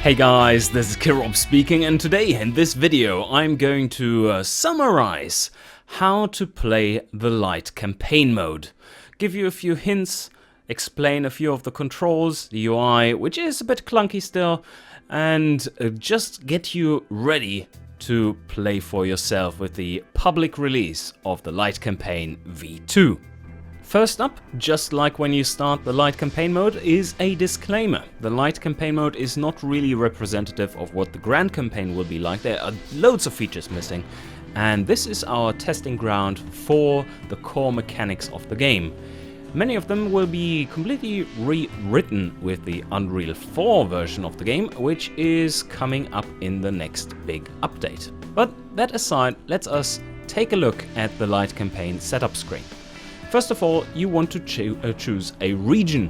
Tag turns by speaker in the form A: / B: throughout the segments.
A: Hey guys, this is Kirob speaking, and today in this video I'm going to summarize how to play the Lite Campaign mode. Give you a few hints, explain a few of the controls, the UI, which is a bit clunky still, and just get you ready to play for yourself with the public release of the Lite Campaign V2. First up, just like when you start the Lite Campaign mode, is a disclaimer. The Lite Campaign mode is not really representative of what the Grand Campaign will be like. There are loads of features missing, and this is our testing ground for the core mechanics of the game. Many of them will be completely rewritten with the Unreal 4 version of the game, which is coming up in the next big update. But that aside, let us take a look at the Lite Campaign setup screen. First of all, you want to choose a region.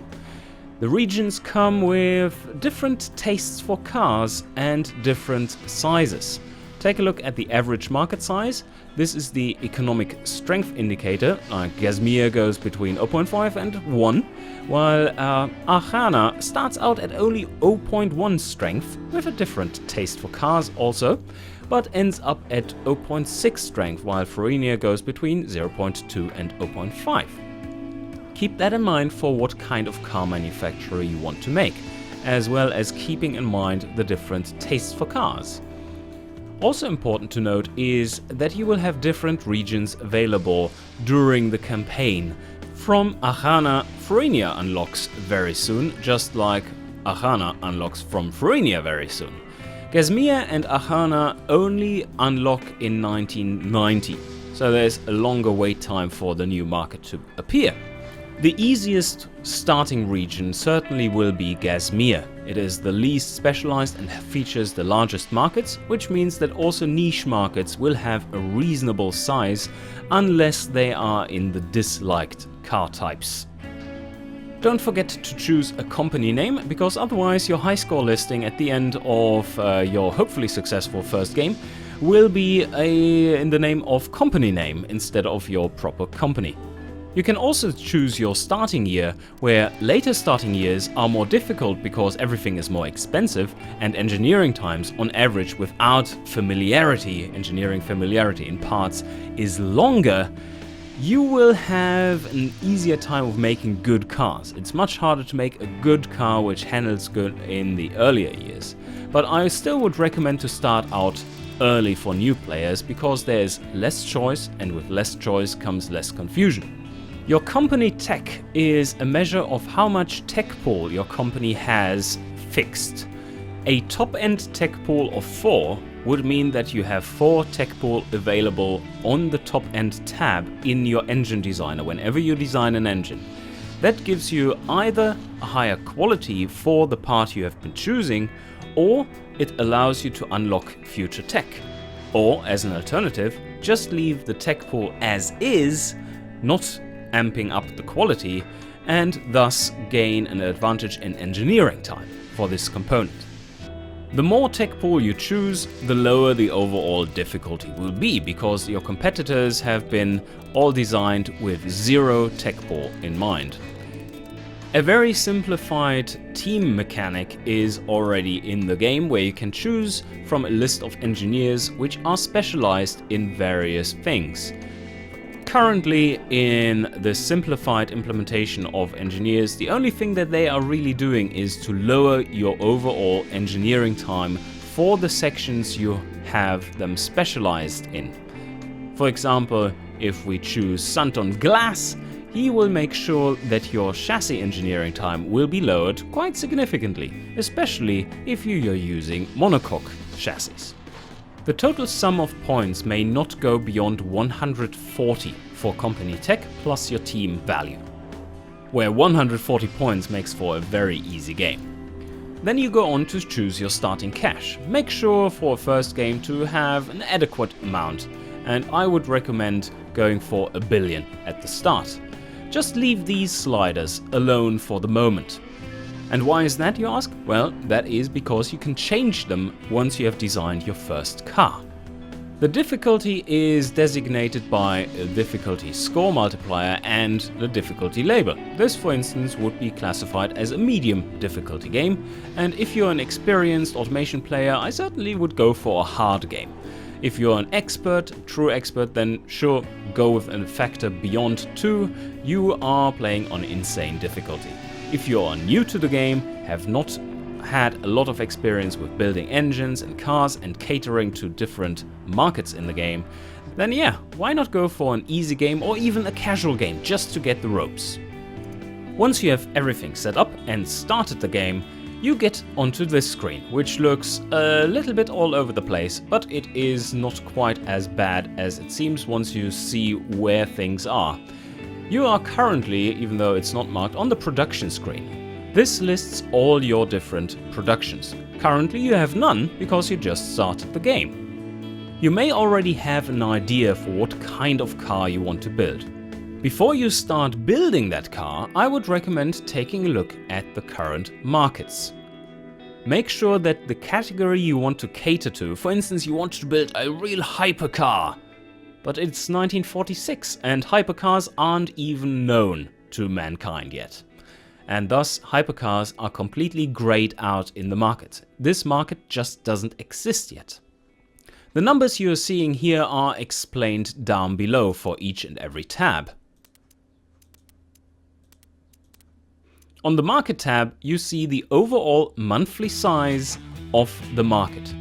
A: The regions come with different tastes for cars and different sizes. Take a look at the average market size. This is the economic strength indicator. Gazmir goes between 0.5 and 1, while Arjana starts out at only 0.1 strength, with a different taste for cars also, but ends up at 0.6 strength, while Florinia goes between 0.2 and 0.5. Keep that in mind for what kind of car manufacturer you want to make, as well as keeping in mind the different tastes for cars. Also important to note is that you will have different regions available during the campaign. From Arjana, Florinia unlocks very soon, just like Arjana unlocks from Florinia very soon. Gazmir and Arjana only unlock in 1990, so there's a longer wait time for the new market to appear. The easiest starting region certainly will be Gazmir. It is the least specialized and features the largest markets, which means that also niche markets will have a reasonable size unless they are in the disliked car types. Don't forget to choose a company name, because otherwise your high score listing at the end of your hopefully successful first game will be in the name of company name instead of your proper company. You can also choose your starting year, where later starting years are more difficult because everything is more expensive and engineering times on average without engineering familiarity in parts is longer. You will have an easier time of making good cars. It's much harder to make a good car which handles good in the earlier years. But I still would recommend to start out early for new players, because there's less choice, and with less choice comes less confusion. Your company tech is a measure of how much tech pool your company has fixed. A top-end tech pool of 4 would mean that you have 4 tech pool available on the top-end tab in your engine designer whenever you design an engine. That gives you either a higher quality for the part you have been choosing, or it allows you to unlock future tech. Or, as an alternative, just leave the tech pool as is, not amping up the quality, and thus gain an advantage in engineering time for this component. The more tech pool you choose, the lower the overall difficulty will be, because your competitors have been all designed with 0 tech pool in mind. A very simplified team mechanic is already in the game, where you can choose from a list of engineers which are specialized in various things. Currently, in the simplified implementation of engineers, the only thing that they are really doing is to lower your overall engineering time for the sections you have them specialized in. For example, if we choose Santon Glass, he will make sure that your chassis engineering time will be lowered quite significantly, especially if you are using monocoque chassis. The total sum of points may not go beyond 140 for company tech plus your team value, where 140 points makes for a very easy game. Then you go on to choose your starting cash. Make sure for a first game to have an adequate amount, and I would recommend going for 1 billion at the start. Just leave these sliders alone for the moment. And why is that, you ask? Well, that is because you can change them once you have designed your first car. The difficulty is designated by a difficulty score multiplier and the difficulty label. This, for instance, would be classified as a medium difficulty game, and if you're an experienced automation player, I certainly would go for a hard game. If you're an expert, true expert, then sure, go with a factor beyond 2, you are playing on insane difficulty. If you are new to the game, have not had a lot of experience with building engines and cars and catering to different markets in the game, then yeah, why not go for an easy game or even a casual game just to get the ropes. Once you have everything set up and started the game, you get onto this screen, which looks a little bit all over the place, but it is not quite as bad as it seems once you see where things are. You are currently, even though it's not marked, on the production screen. This lists all your different productions. Currently you have none because you just started the game. You may already have an idea for what kind of car you want to build. Before you start building that car, I would recommend taking a look at the current markets. Make sure that the category you want to cater to, for instance, you want to build a real hypercar, but it's 1946 and hypercars aren't even known to mankind yet. And thus hypercars are completely grayed out in the market. This market just doesn't exist yet. The numbers you are seeing here are explained down below for each and every tab. On the market tab, you see the overall monthly size of the market.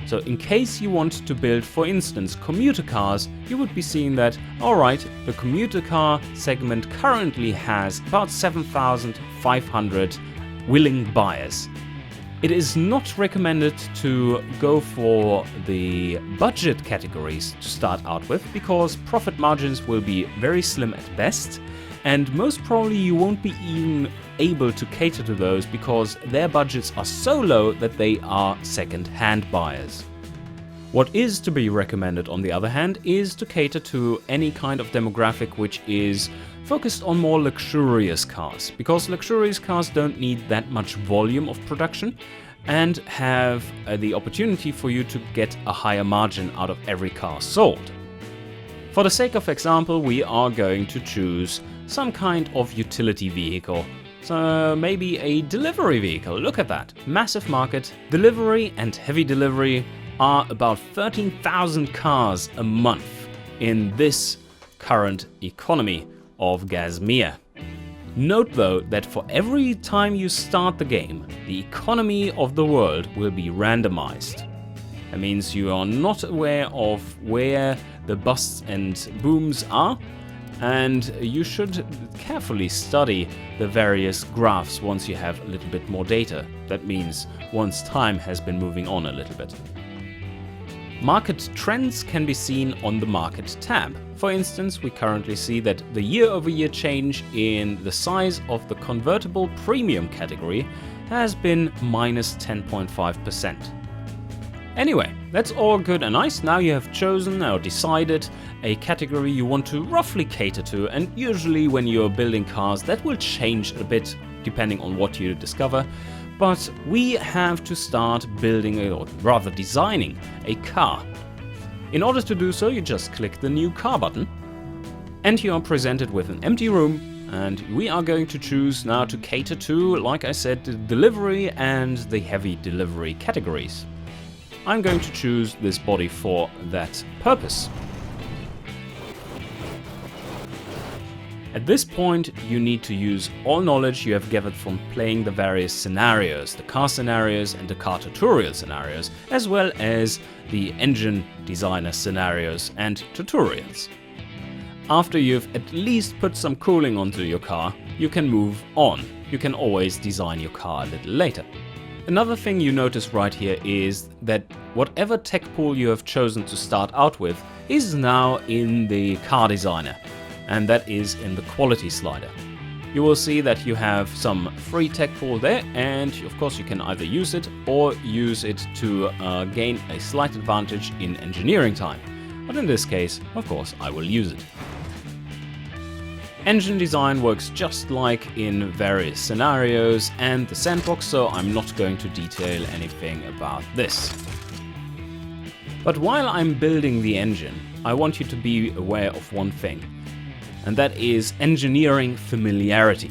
A: So in case you want to build, for instance, commuter cars, you would be seeing that, alright, the commuter car segment currently has about 7,500 willing buyers. It is not recommended to go for the budget categories to start out with, because profit margins will be very slim at best, and most probably you won't be even able to cater to those because their budgets are so low that they are second-hand buyers. What is to be recommended, on the other hand, is to cater to any kind of demographic which is focused on more luxurious cars, because luxurious cars don't need that much volume of production and have the opportunity for you to get a higher margin out of every car sold. For the sake of example, we are going to choose some kind of utility vehicle. So maybe a delivery vehicle. Look at that. Massive market. Delivery and heavy delivery are about 13,000 cars a month in this current economy of Gazmir. Note though that for every time you start the game, the economy of the world will be randomized. That means you are not aware of where the busts and booms are, and you should carefully study the various graphs once you have a little bit more data. That means once time has been moving on a little bit. Market trends can be seen on the Market tab. For instance, we currently see that the year-over-year change in the size of the convertible premium category has been minus 10.5%. Anyway, that's all good and nice. Now you have chosen or decided a category you want to roughly cater to, and usually when you're building cars that will change a bit depending on what you discover. But we have to start building, or rather designing, a car. In order to do so, you just click the new car button and you are presented with an empty room, and we are going to choose now to cater to, like I said, the delivery and the heavy delivery categories. I'm going to choose this body for that purpose. At this point, you need to use all knowledge you have gathered from playing the various scenarios, the car scenarios and the car tutorial scenarios, as well as the engine designer scenarios and tutorials. After you've at least put some cooling onto your car, you can move on. You can always design your car a little later. Another thing you notice right here is that whatever tech pool you have chosen to start out with is now in the car designer, and that is in the quality slider. You will see that you have some free tech pool there, and of course you can either use it or use it to gain a slight advantage in engineering time. But in this case, of course, I will use it. Engine design works just like in various scenarios and the sandbox, so I'm not going to detail anything about this. But while I'm building the engine, I want you to be aware of one thing, and that is engineering familiarity.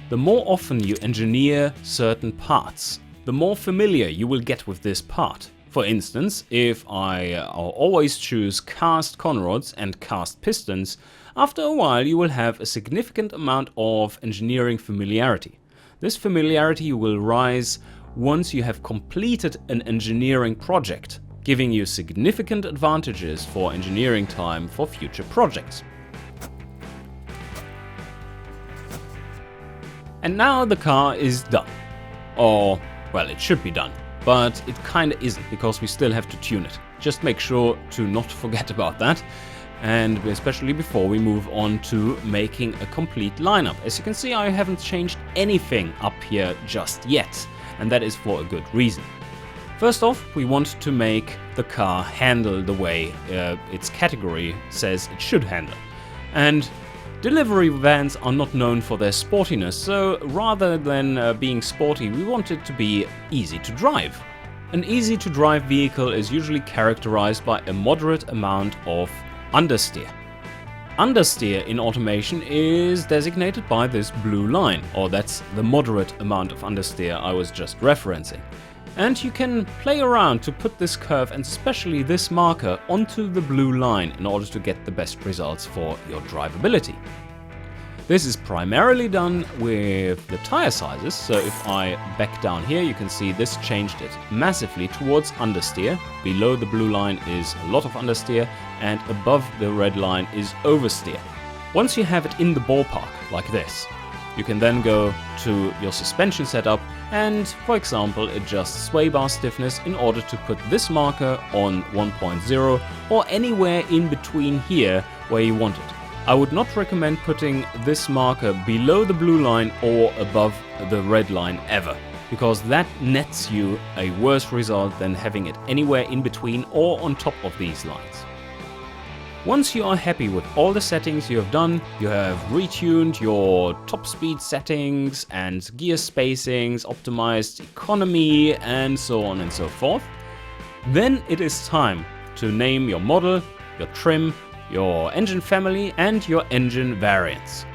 A: The more often you engineer certain parts, the more familiar you will get with this part. For instance, if I always choose cast conrods and cast pistons, after a while you will have a significant amount of engineering familiarity. This familiarity will rise once you have completed an engineering project, giving you significant advantages for engineering time for future projects. And now the car is done. Or, well, it should be done. But it kinda isn't, because we still have to tune it. Just make sure to not forget about that. And especially before we move on to making a complete lineup. As you can see, I haven't changed anything up here just yet. And that is for a good reason. First off, we want to make the car handle the way its category says it should handle. And delivery vans are not known for their sportiness, so rather than being sporty, we want it to be easy to drive. An easy to drive vehicle is usually characterized by a moderate amount of understeer. Understeer in automation is designated by this blue line, or that's the moderate amount of understeer I was just referencing. And you can play around to put this curve and especially this marker onto the blue line in order to get the best results for your drivability. This is primarily done with the tire sizes, so if I back down here you can see this changed it massively towards understeer. Below the blue line is a lot of understeer and above the red line is oversteer. Once you have it in the ballpark like this, you can then go to your suspension setup and, for example, adjust sway bar stiffness in order to put this marker on 1.0 or anywhere in between here where you want it. I would not recommend putting this marker below the blue line or above the red line ever, because that nets you a worse result than having it anywhere in between or on top of these lines. Once you are happy with all the settings you have done, you have retuned your top speed settings and gear spacings, optimized economy and so on and so forth, then it is time to name your model, your trim, your engine family and your engine variants.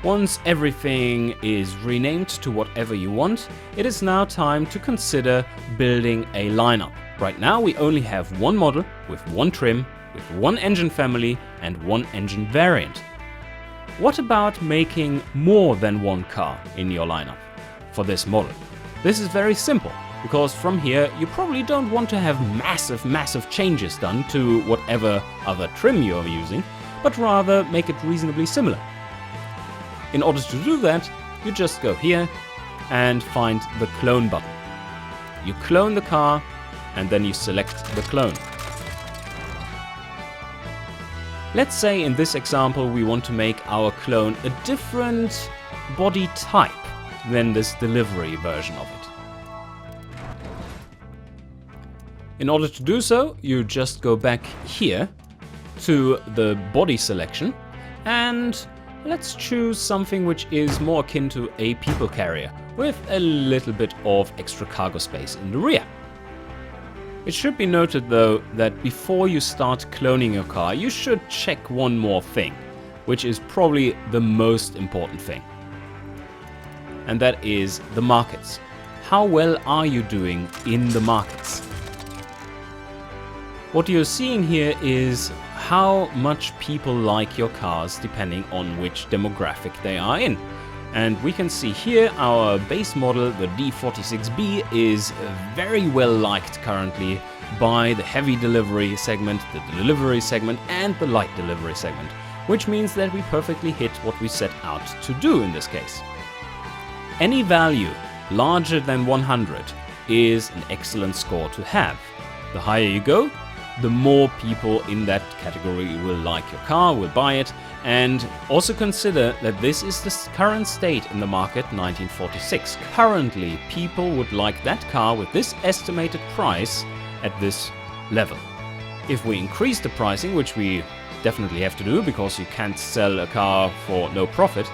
A: Once everything is renamed to whatever you want, it is now time to consider building a lineup. Right now we only have one model with one trim, with one engine family and one engine variant. What about making more than one car in your lineup for this model? This is very simple, because from here you probably don't want to have massive changes done to whatever other trim you are using, but rather make it reasonably similar. In order to do that, you just go here and find the clone button. You clone the car and then you select the clone. Let's say in this example we want to make our clone a different body type than this delivery version of it. In order to do so, you just go back here to the body selection and let's choose something which is more akin to a people carrier with a little bit of extra cargo space in the rear. It should be noted though that before you start cloning your car, you should check one more thing, which is probably the most important thing. And that is the markets. How well are you doing in the markets? What you're seeing here is how much people like your cars depending on which demographic they are in. And we can see here our base model, the D46B, is very well liked currently by the heavy delivery segment, the delivery segment and the light delivery segment, which means that we perfectly hit what we set out to do in this case. Any value larger than 100 is an excellent score to have. The higher you go, the more people in that category will like your car, will buy it, and also consider that this is the current state in the market 1946. Currently, people would like that car with this estimated price at this level. If we increase the pricing, which we definitely have to do because you can't sell a car for no profit,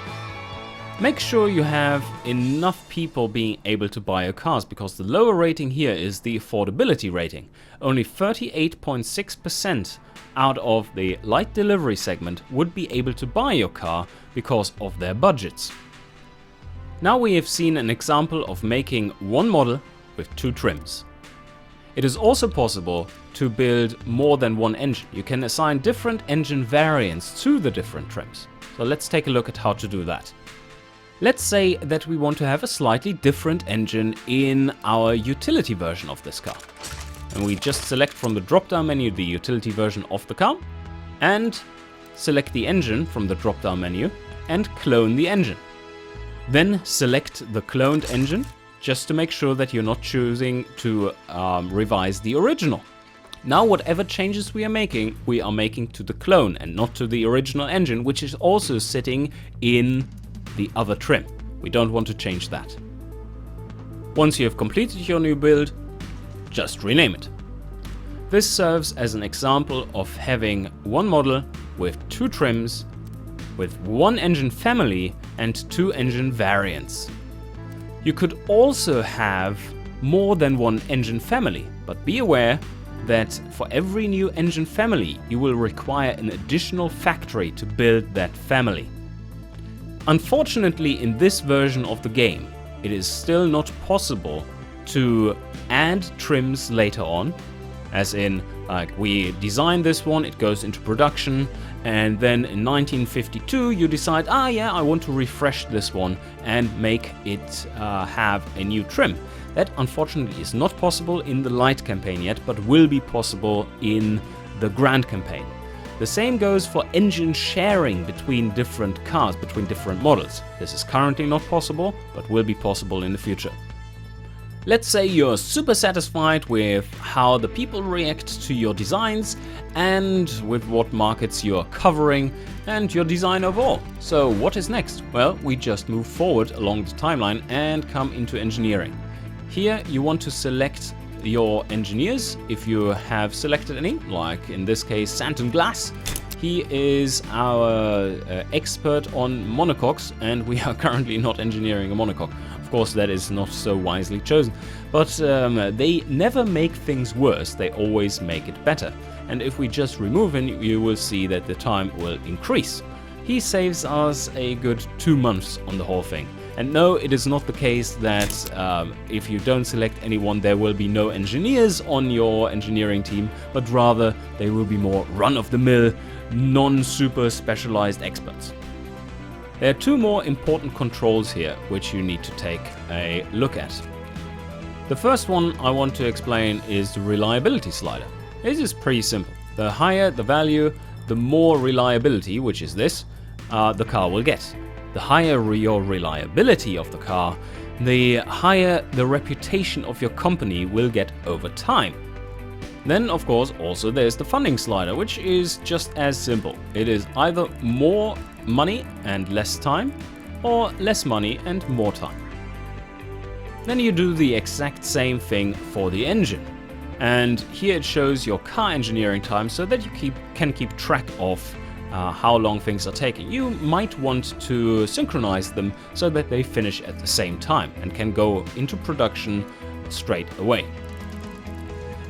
A: Make sure you have enough people being able to buy your cars, because the lower rating here is the affordability rating. Only 38.6% out of the light delivery segment would be able to buy your car because of their budgets. Now we have seen an example of making one model with 2 trims. It is also possible to build more than one engine. You can assign different engine variants to the different trims. So let's take a look at how to do that. Let's say that we want to have a slightly different engine in our utility version of this car. And we just select from the drop-down menu the utility version of the car and select the engine from the drop-down menu and clone the engine. Then select the cloned engine just to make sure that you're not choosing to revise the original. Now whatever changes we are making to the clone and not to the original engine, which is also sitting in the other trim. We don't want to change that. Once you have completed your new build, just rename it. This serves as an example of having one model with 2 trims, with 1 engine family and 2 engine variants. You could also have more than 1 engine family, but be aware that for every new engine family you will require an additional factory to build that family. Unfortunately, in this version of the game, it is still not possible to add trims later on, as in, like, we design this one, it goes into production, and then in 1952 you decide, yeah, I want to refresh this one and make it have a new trim. That unfortunately is not possible in the Lite campaign yet, but will be possible in the Grand campaign. The same goes for engine sharing between different cars, between different models. This is currently not possible, but will be possible in the future. Let's say you're super satisfied with how the people react to your designs and with what markets you're covering and your design overall. So what is next? Well, we just move forward along the timeline and come into engineering. Here you want to select your engineers, if you have selected any, like in this case Santon Glass. He is our expert on monocoques, and we are currently not engineering a monocoque. Of course, that is not so wisely chosen, but they never make things worse, they always make it better. And if we just remove him, you will see that the time will increase. He saves us a good 2 months on the whole thing. And no, it is not the case that if you don't select anyone, there will be no engineers on your engineering team, but rather they will be more run-of-the-mill, non-super specialized experts. There are 2 more important controls here which you need to take a look at. The first one I want to explain is the reliability slider. This is pretty simple. The higher the value, the more reliability, which is this, the car will get. The higher your reliability of the car, the higher the reputation of your company will get over time. Then, of course, also there's the funding slider, which is just as simple. It is either more money and less time, or less money and more time. Then you do the exact same thing for the engine. And here it shows your car engineering time so that you can keep track of how long things are taking. You might want to synchronize them so that they finish at the same time and can go into production straight away.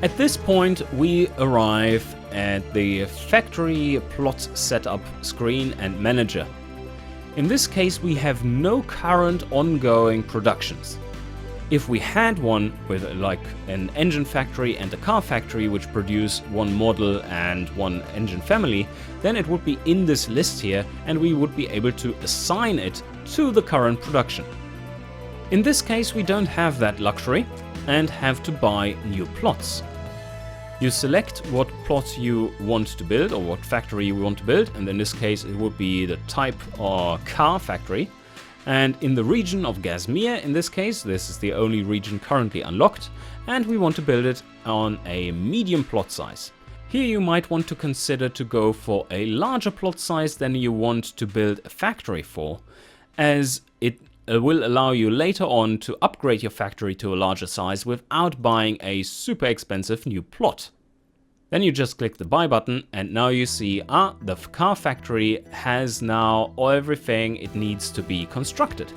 A: At this point, we arrive at the factory plot setup screen and manager. In this case, we have no current ongoing productions. If we had one with like an engine factory and a car factory which produce one model and one engine family, then it would be in this list here and we would be able to assign it to the current production. In this case, we don't have that luxury and have to buy new plots. You select what plot you want to build or what factory you want to build, and in this case it would be the type or car factory. And in the region of Gazmir, in this case, this is the only region currently unlocked, and we want to build it on a medium plot size. Here you might want to consider to go for a larger plot size than you want to build a factory for, as it will allow you later on to upgrade your factory to a larger size without buying a super expensive new plot. Then you just click the buy button and now you see, the car factory has now everything it needs to be constructed.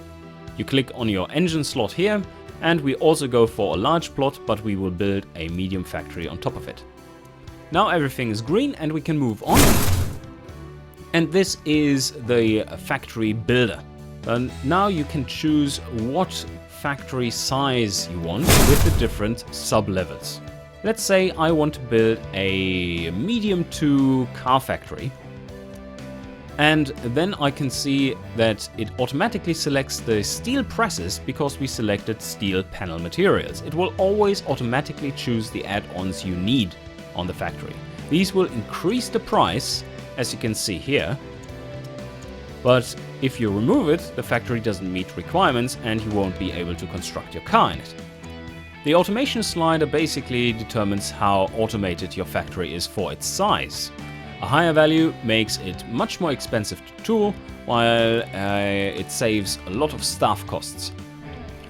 A: You click on your engine slot here, and we also go for a large plot, but we will build a medium factory on top of it. Now everything is green and we can move on. And this is the factory builder. And now you can choose what factory size you want with the different sub-levels. Let's say I want to build a medium to car factory. And then I can see that it automatically selects the steel presses because we selected steel panel materials. It will always automatically choose the add-ons you need on the factory. These will increase the price, as you can see here. But if you remove it, the factory doesn't meet requirements and you won't be able to construct your car in it. The automation slider basically determines how automated your factory is for its size. A higher value makes it much more expensive to tool, while it saves a lot of staff costs.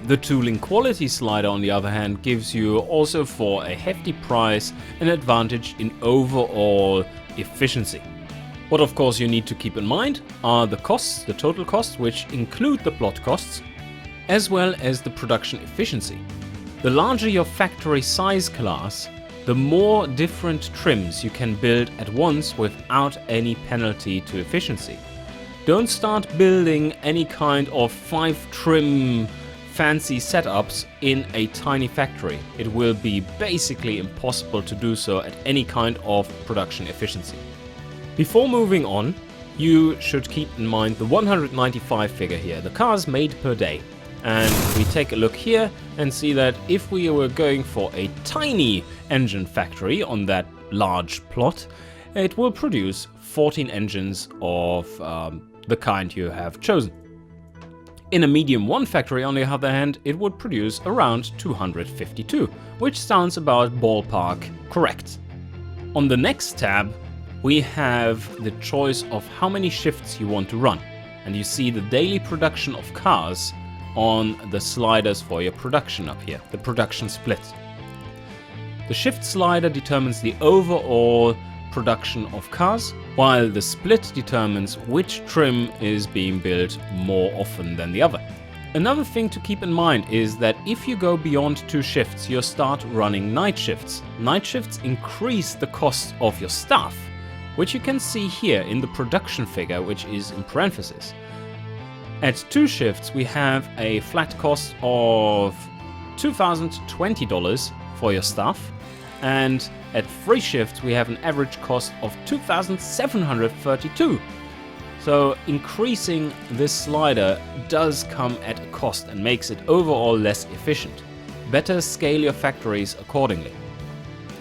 A: The tooling quality slider, on the other hand, gives you also for a hefty price an advantage in overall efficiency. What of course you need to keep in mind are the costs, the total costs, which include the plot costs, as well as the production efficiency. The larger your factory size class, the more different trims you can build at once without any penalty to efficiency. Don't start building any kind of 5-trim fancy setups in a tiny factory. It will be basically impossible to do so at any kind of production efficiency. Before moving on, you should keep in mind the 195 figure here, the cars made per day. And we take a look here and see that if we were going for a tiny engine factory on that large plot, it will produce 14 engines of the kind you have chosen. In a medium 1 factory, on the other hand, it would produce around 252, which sounds about ballpark correct. On the next tab, we have the choice of how many shifts you want to run, and you see the daily production of cars on the sliders for your production up here, the production split. The shift slider determines the overall production of cars, while the split determines which trim is being built more often than the other. Another thing to keep in mind is that if you go beyond 2 shifts, you start running night shifts. Night shifts increase the cost of your staff, which you can see here in the production figure, which is in parentheses. At 2 shifts, we have a flat cost of $2,020 for your staff, and at 3 shifts, we have an average cost of $2,732. So increasing this slider does come at a cost and makes it overall less efficient. Better scale your factories accordingly.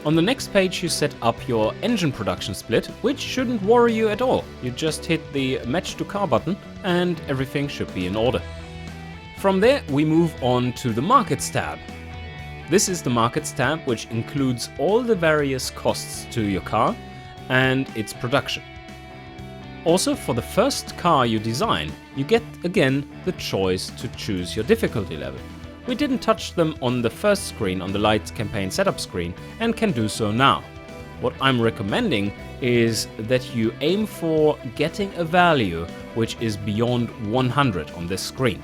A: On the next page, you set up your engine production split, which shouldn't worry you at all. You just hit the match to car button and everything should be in order. From there, we move on to the markets tab. This is the markets tab, which includes all the various costs to your car and its production. Also, for the first car you design, you get again the choice to choose your difficulty level. We didn't touch them on the first screen, on the Lite Campaign setup screen, and can do so now. What I'm recommending is that you aim for getting a value which is beyond 100 on this screen.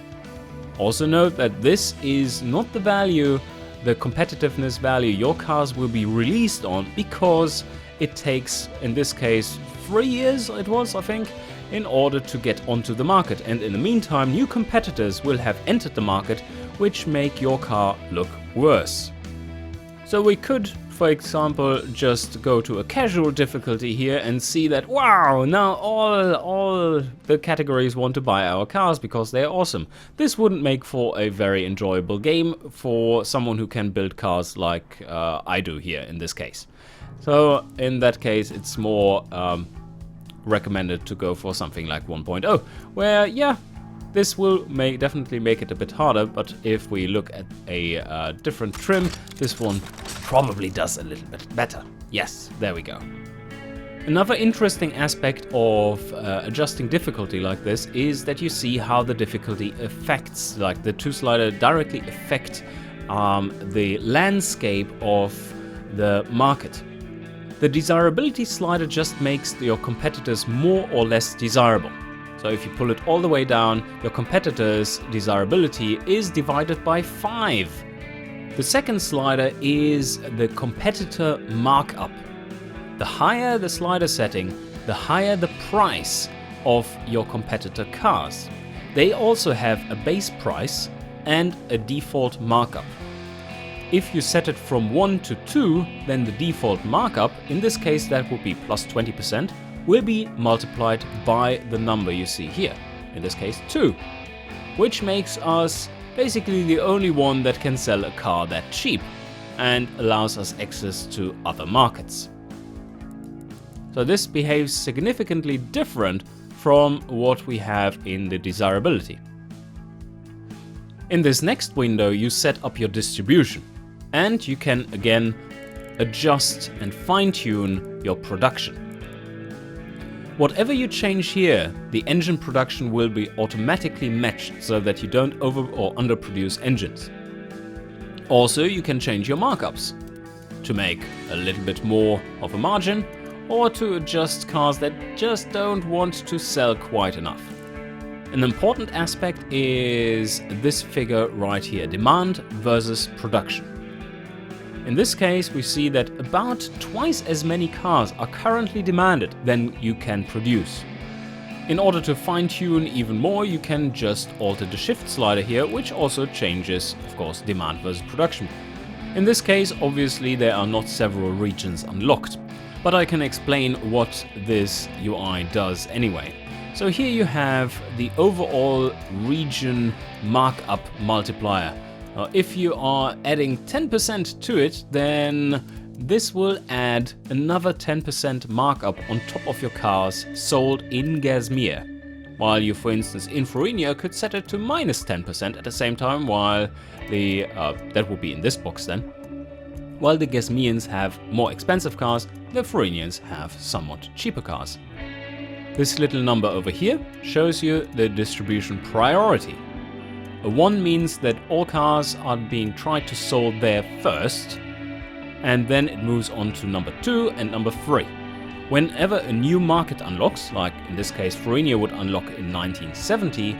A: Also note that this is not the value, the competitiveness value your cars will be released on, because it takes, in this case, 3 years it was, I think, in order to get onto the market, and in the meantime new competitors will have entered the market which make your car look worse. So we could, for example, just go to a casual difficulty here and see that, wow, now all the categories want to buy our cars because they're awesome. This wouldn't make for a very enjoyable game for someone who can build cars like I do here in this case. So in that case, it's more recommended to go for something like 1.0, where, yeah, this will definitely make it a bit harder, but if we look at a different trim, this one probably does a little bit better. Yes, there we go. Another interesting aspect of adjusting difficulty like this is that you see how the difficulty affects, like the 2 slider directly affect the landscape of the market. The desirability slider just makes your competitors more or less desirable. So if you pull it all the way down, your competitor's desirability is divided by 5. The second slider is the competitor markup. The higher the slider setting, the higher the price of your competitor cars. They also have a base price and a default markup. If you set it from 1 to 2, then the default markup, in this case that would be plus 20%, will be multiplied by the number you see here, in this case 2, which makes us basically the only one that can sell a car that cheap and allows us access to other markets. So this behaves significantly different from what we have in the desirability. In this next window you set up your distribution, and you can again adjust and fine-tune your production. Whatever you change here, the engine production will be automatically matched so that you don't over or underproduce engines. Also, you can change your markups to make a little bit more of a margin, or to adjust cars that just don't want to sell quite enough. An important aspect is this figure right here, demand versus production. In this case, we see that about twice as many cars are currently demanded than you can produce. In order to fine-tune even more, you can just alter the shift slider here, which also changes, of course, demand versus production. In this case, obviously, there are not several regions unlocked, but I can explain what this UI does anyway. So here you have the overall region markup multiplier. If you are adding 10% to it, then this will add another 10% markup on top of your cars sold in Gazmere. While you, for instance, in Florinia could set it to minus 10% at the same time, while the, that would be in this box then. While the Gazmians have more expensive cars, the Florinians have somewhat cheaper cars. This little number over here shows you the distribution priority. A 1 means that all cars are being tried to sold there first, and then it moves on to number 2 and number 3. Whenever a new market unlocks, like in this case Florinia would unlock in 1970,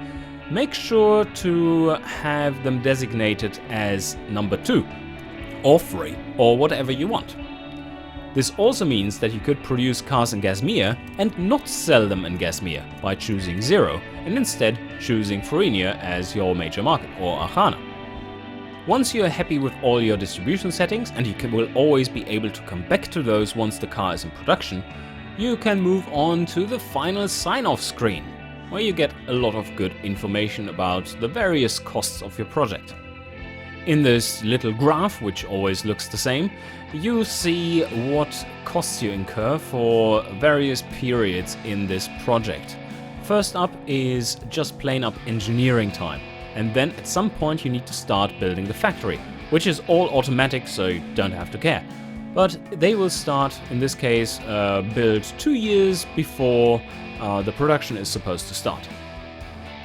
A: make sure to have them designated as number 2, or 3, or whatever you want. This also means that you could produce cars in Gazmere and not sell them in Gazmere by choosing 0 and instead choosing Florinia as your major market, or Achana. Once you are happy with all your distribution settings, and you will always be able to come back to those once the car is in production, you can move on to the final sign-off screen, where you get a lot of good information about the various costs of your project. In this little graph, which always looks the same, you see what costs you incur for various periods in this project. First up is just plain up engineering time, and then at some point you need to start building the factory, which is all automatic, so you don't have to care. But they will start, in this case, build 2 years before the production is supposed to start.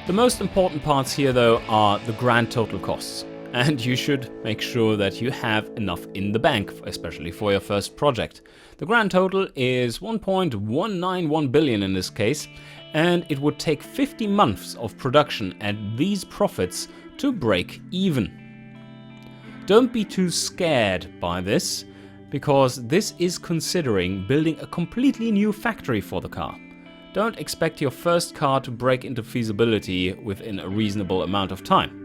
A: The most important parts here though are the grand total costs. And you should make sure that you have enough in the bank, especially for your first project. The grand total is 1.191 billion in this case, and it would take 50 months of production at these profits to break even. Don't be too scared by this, because this is considering building a completely new factory for the car. Don't expect your first car to break into feasibility within a reasonable amount of time.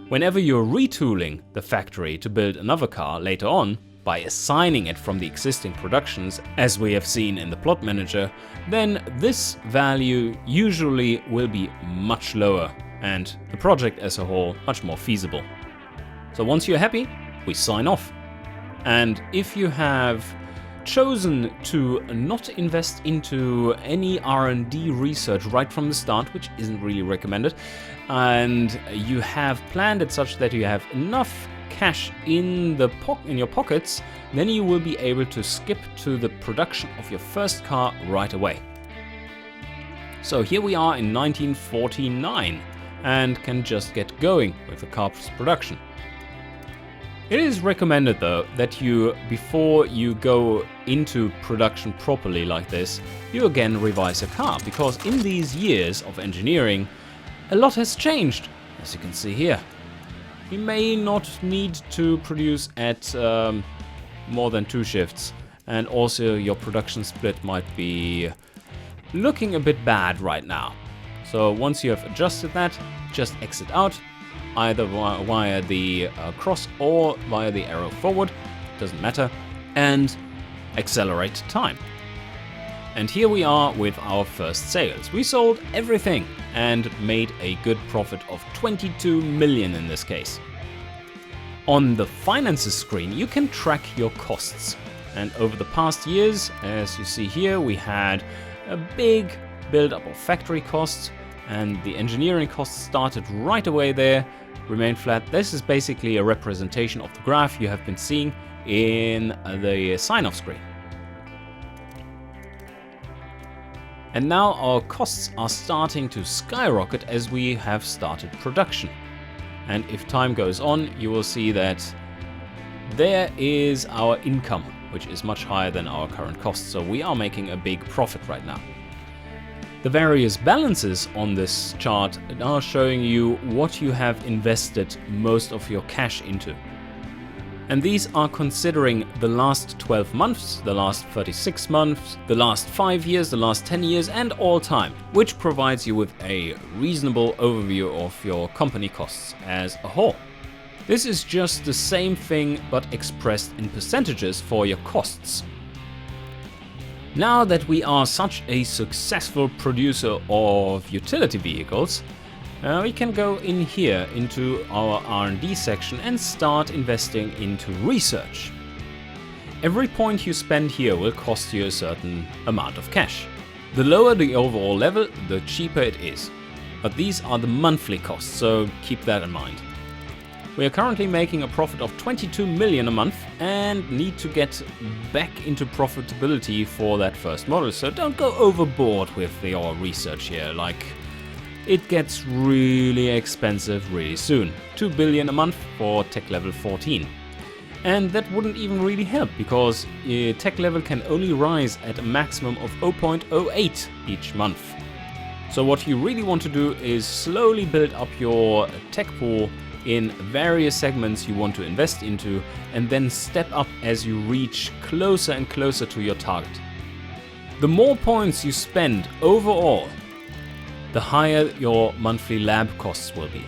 A: Whenever you're retooling the factory to build another car later on, by assigning it from the existing productions, as we have seen in the plot manager, then this value usually will be much lower and the project as a whole much more feasible. So once you're happy, we sign off. And if you have chosen to not invest into any R&D research right from the start, which isn't really recommended, and you have planned it such that you have enough cash in your pockets, then you will be able to skip to the production of your first car right away. So here we are in 1949 and can just get going with the car's production. It is recommended though that you, before you go into production properly like this, you again revise your car, because in these years of engineering a lot has changed, as you can see here. You may not need to produce at more than 2 shifts, and also your production split might be looking a bit bad right now. So once you have adjusted that, just exit out, either via the cross or via the arrow forward, doesn't matter, and accelerate time. And here we are with our first sales. We sold everything and made a good profit of 22 million in this case. On the finances screen, you can track your costs. And over the past years, as you see here, we had a big build-up of factory costs, and the engineering costs started right away there, remained flat. This is basically a representation of the graph you have been seeing in the sign-off screen. And now our costs are starting to skyrocket as we have started production. And if time goes on, you will see that there is our income, which is much higher than our current costs. So we are making a big profit right now. The various balances on this chart are showing you what you have invested most of your cash into. And these are considering the last 12 months, the last 36 months, the last 5 years, the last 10 years, and all time, which provides you with a reasonable overview of your company costs as a whole. This is just the same thing but expressed in percentages for your costs. Now that we are such a successful producer of utility vehicles, we can go in here into our R&D section and start investing into research. Every point you spend here will cost you a certain amount of cash. The lower the overall level, the cheaper it is. But these are the monthly costs, so keep that in mind. We are currently making a profit of 22 million a month and need to get back into profitability for that first model, so don't go overboard with your research here. Like, it gets really expensive really soon. 2 billion a month for tech level 14. And that wouldn't even really help, because tech level can only rise at a maximum of 0.08 each month. So what you really want to do is slowly build up your tech pool in various segments you want to invest into, and then step up as you reach closer and closer to your target. The more points you spend overall, the higher your monthly lab costs will be.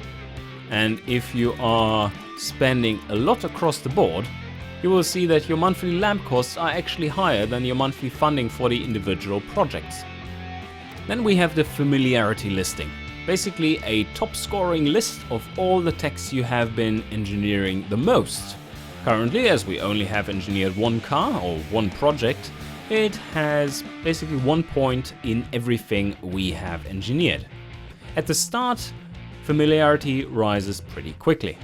A: And if you are spending a lot across the board, you will see that your monthly lab costs are actually higher than your monthly funding for the individual projects. Then we have the familiarity listing. Basically a top scoring list of all the techs you have been engineering the most. Currently, as we only have engineered one car or one project, it has basically 1 point in everything we have engineered. At the start, familiarity rises pretty quickly.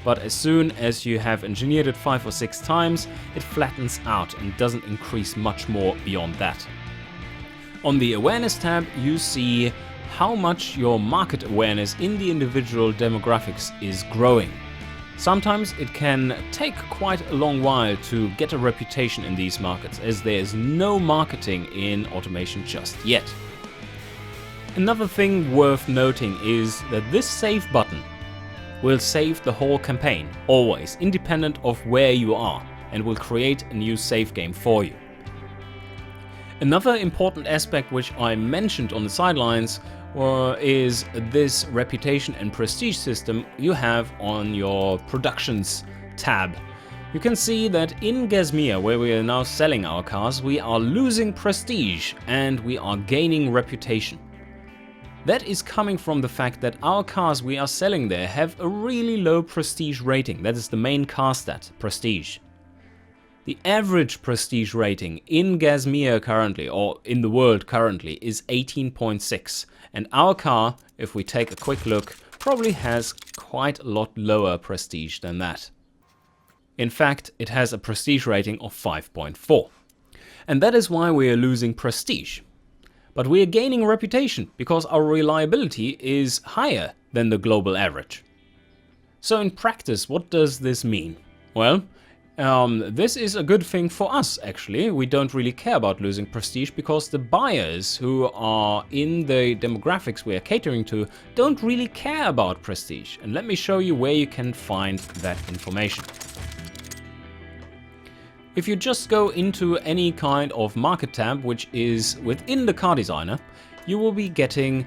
A: But as soon as you have engineered it 5 or 6 times, it flattens out and doesn't increase much more beyond that. On the awareness tab, you see how much your market awareness in the individual demographics is growing. Sometimes it can take quite a long while to get a reputation in these markets, as there is no marketing in automation just yet. Another thing worth noting is that this save button will save the whole campaign, always, independent of where you are, and will create a new save game for you. Another important aspect which I mentioned on the sidelines is this reputation and prestige system you have on your productions tab. You can see that in Gazmir, where we are now selling our cars, we are losing prestige and we are gaining reputation. That is coming from the fact that our cars we are selling there have a really low prestige rating. That is the main car stat, prestige. The average prestige rating in Gazmir currently, or in the world currently, is 18.6. And our car, if we take a quick look, probably has quite a lot lower prestige than that. In fact, it has a prestige rating of 5.4. And that is why we are losing prestige. But we are gaining reputation because our reliability is higher than the global average. So in practice, what does this mean? Well, this is a good thing for us, actually. We don't really care about losing prestige because the buyers who are in the demographics we are catering to don't really care about prestige. And let me show you where you can find that information. If you just go into any kind of market tab which is within the car designer, you will be getting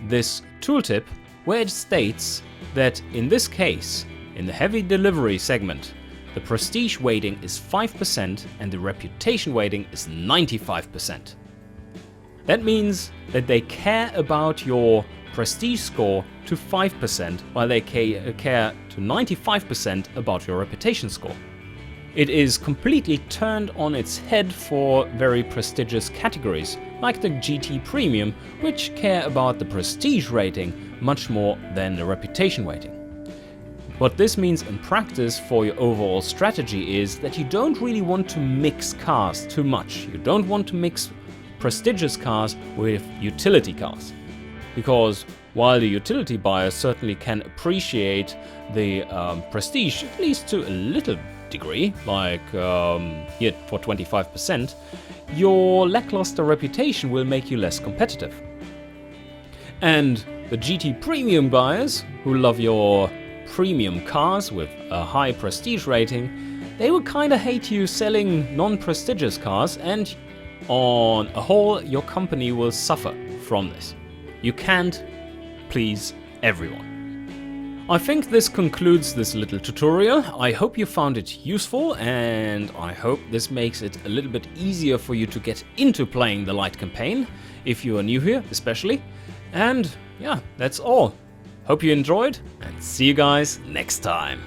A: this tooltip where it states that in this case, in the heavy delivery segment, the prestige weighting is 5% and the reputation weighting is 95%. That means that they care about your prestige score to 5% while they care to 95% about your reputation score. It is completely turned on its head for very prestigious categories, like the GT Premium, which care about the prestige rating much more than the reputation weighting. What this means in practice for your overall strategy is that you don't really want to mix cars too much. You don't want to mix prestigious cars with utility cars. Because while the utility buyers certainly can appreciate the prestige, at least to a little degree, like here for 25%, your lackluster reputation will make you less competitive. And the GT Premium buyers, who love your premium cars with a high prestige rating, they will kinda hate you selling non-prestigious cars, and on a whole your company will suffer from this. You can't please everyone. I think this concludes this little tutorial. I hope you found it useful, and I hope this makes it a little bit easier for you to get into playing the Lite campaign, if you are new here especially. And yeah, that's all. Hope you enjoyed, and see you guys next time.